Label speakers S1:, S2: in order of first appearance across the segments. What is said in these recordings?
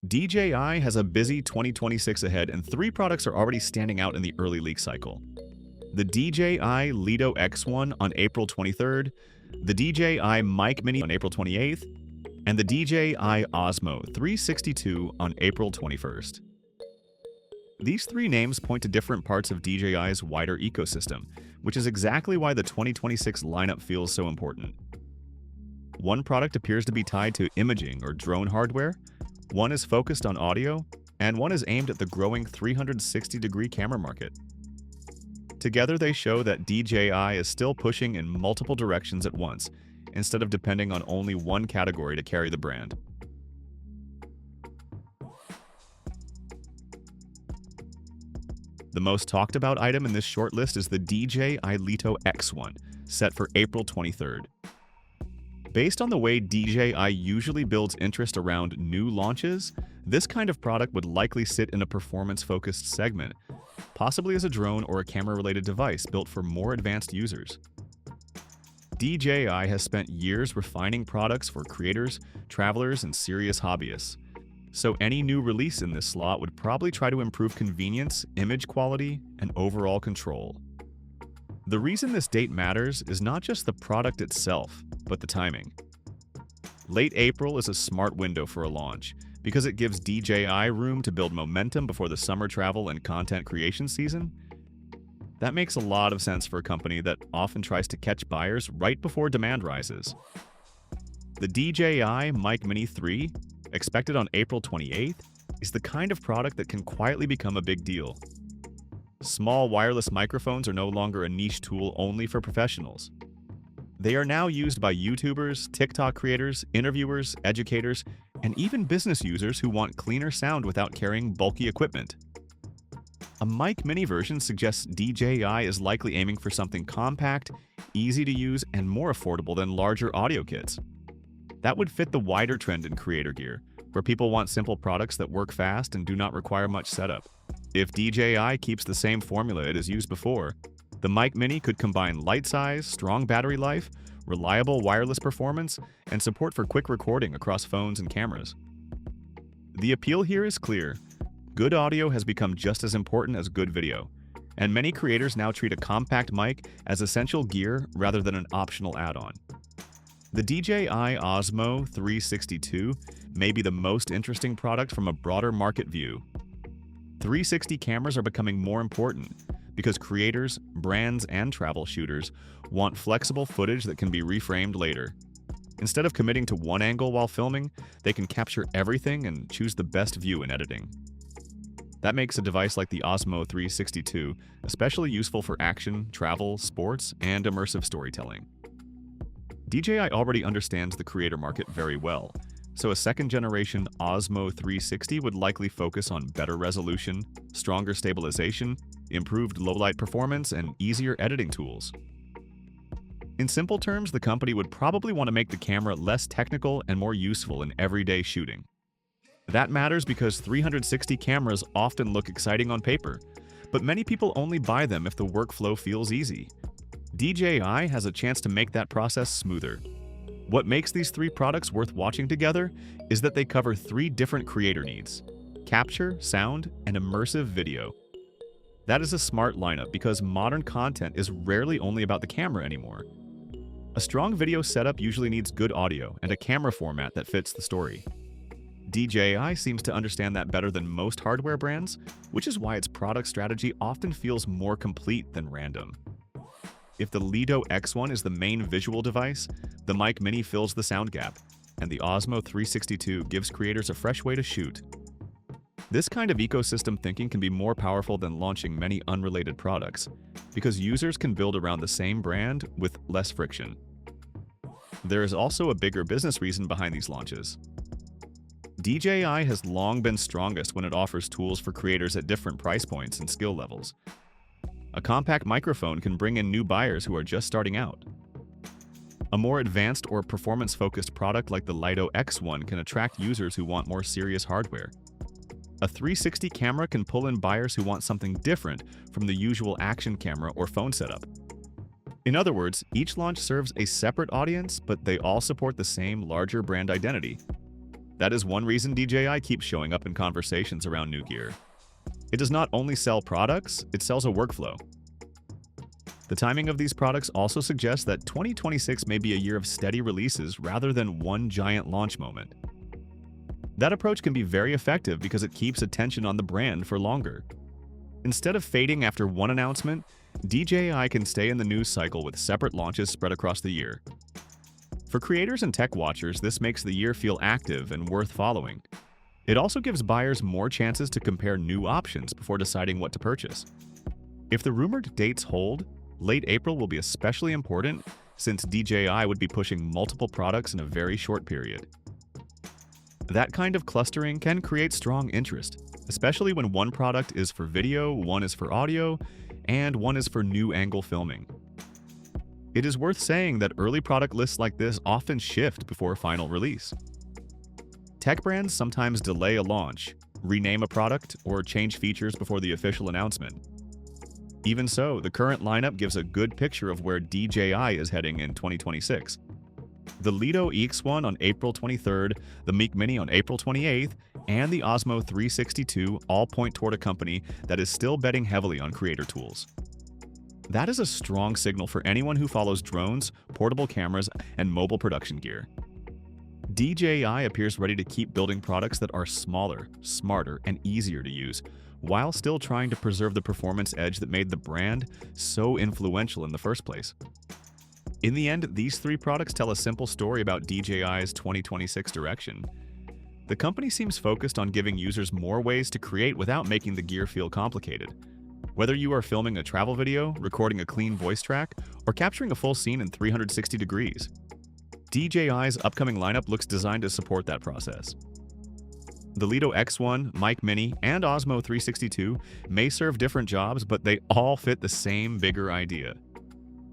S1: DJI has a busy 2026 ahead, and three products are already standing out in the early leak cycle. The DJI Lito X1 on April 23rd, the DJI Mic Mini on April 28th, and the DJI Osmo 362 on April 21st. These three names point to different parts of DJI's wider ecosystem, which is exactly why the 2026 lineup feels so important. One product appears to be tied to imaging or drone hardware, one is focused on audio, and one is aimed at the growing 360-degree camera market. Together, they show that DJI is still pushing in multiple directions at once, instead of depending on only one category to carry the brand. The most talked about item in this short list is the DJI Lito X1, set for April 23rd. Based on the way DJI usually builds interest around new launches, this kind of product would likely sit in a performance-focused segment, possibly as a drone or a camera-related device built for more advanced users. DJI has spent years refining products for creators, travelers, and serious hobbyists, so any new release in this slot would probably try to improve convenience, image quality, and overall control. The reason this date matters is not just the product itself, but the timing. Late April is a smart window for a launch, because it gives DJI room to build momentum before the summer travel and content creation season. That makes a lot of sense for a company that often tries to catch buyers right before demand rises. The DJI Mic Mini 3, expected on April 28th, is the kind of product that can quietly become a big deal. Small wireless microphones are no longer a niche tool only for professionals. They are now used by YouTubers, TikTok creators, interviewers, educators, and even business users who want cleaner sound without carrying bulky equipment. A Mic Mini version suggests DJI is likely aiming for something compact, easy to use, and more affordable than larger audio kits. That would fit the wider trend in creator gear, where people want simple products that work fast and do not require much setup. If DJI keeps the same formula it has used before, the Mic Mini could combine light size, strong battery life, reliable wireless performance, and support for quick recording across phones and cameras. The appeal here is clear. Good audio has become just as important as good video, and many creators now treat a compact mic as essential gear rather than an optional add-on. The DJI Osmo 362 may be the most interesting product from a broader market view. 360 cameras are becoming more important because creators, brands, and travel shooters want flexible footage that can be reframed later. Instead of committing to one angle while filming, they can capture everything and choose the best view in editing. That makes a device like the Osmo 362 especially useful for action, travel, sports, and immersive storytelling. DJI already understands the creator market very well, so a second-generation Osmo 360 would likely focus on better resolution, stronger stabilization, improved low-light performance, and easier editing tools. In simple terms, the company would probably want to make the camera less technical and more useful in everyday shooting. That matters because 360 cameras often look exciting on paper, but many people only buy them if the workflow feels easy. DJI has a chance to make that process smoother. What makes these three products worth watching together is that they cover three different creator needs: capture, sound, and immersive video. That is a smart lineup because modern content is rarely only about the camera anymore. A strong video setup usually needs good audio and a camera format that fits the story. DJI seems to understand that better than most hardware brands, which is why its product strategy often feels more complete than random. If the Lito X1 is the main visual device, the Mic Mini fills the sound gap, and the Osmo 362 gives creators a fresh way to shoot. This kind of ecosystem thinking can be more powerful than launching many unrelated products, because users can build around the same brand with less friction. There is also a bigger business reason behind these launches. DJI has long been strongest when it offers tools for creators at different price points and skill levels. A compact microphone can bring in new buyers who are just starting out. A more advanced or performance-focused product like the Lito X1 can attract users who want more serious hardware. A 360 camera can pull in buyers who want something different from the usual action camera or phone setup. In other words, each launch serves a separate audience, but they all support the same larger brand identity. That is one reason DJI keeps showing up in conversations around new gear. It does not only sell products, it sells a workflow. The timing of these products also suggests that 2026 may be a year of steady releases rather than one giant launch moment. That approach can be very effective because it keeps attention on the brand for longer. Instead of fading after one announcement, DJI can stay in the news cycle with separate launches spread across the year. For creators and tech watchers, this makes the year feel active and worth following. It also gives buyers more chances to compare new options before deciding what to purchase. If the rumored dates hold, late April will be especially important since DJI would be pushing multiple products in a very short period. That kind of clustering can create strong interest, especially when one product is for video, one is for audio, and one is for new angle filming. It is worth saying that early product lists like this often shift before final release. Tech brands sometimes delay a launch, rename a product, or change features before the official announcement. Even so, the current lineup gives a good picture of where DJI is heading in 2026. The Lito X1 on April 23rd, the Mic Mini on April 28th, and the Osmo 362 all point toward a company that is still betting heavily on creator tools. That is a strong signal for anyone who follows drones, portable cameras, and mobile production gear. DJI appears ready to keep building products that are smaller, smarter, and easier to use, while still trying to preserve the performance edge that made the brand so influential in the first place. In the end, these three products tell a simple story about DJI's 2026 direction. The company seems focused on giving users more ways to create without making the gear feel complicated. Whether you are filming a travel video, recording a clean voice track, or capturing a full scene in 360 degrees, DJI's upcoming lineup looks designed to support that process. The Lito X1, Mic Mini, and Osmo 362 may serve different jobs, but they all fit the same bigger idea: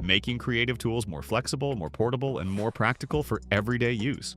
S1: making creative tools more flexible, more portable, and more practical for everyday use.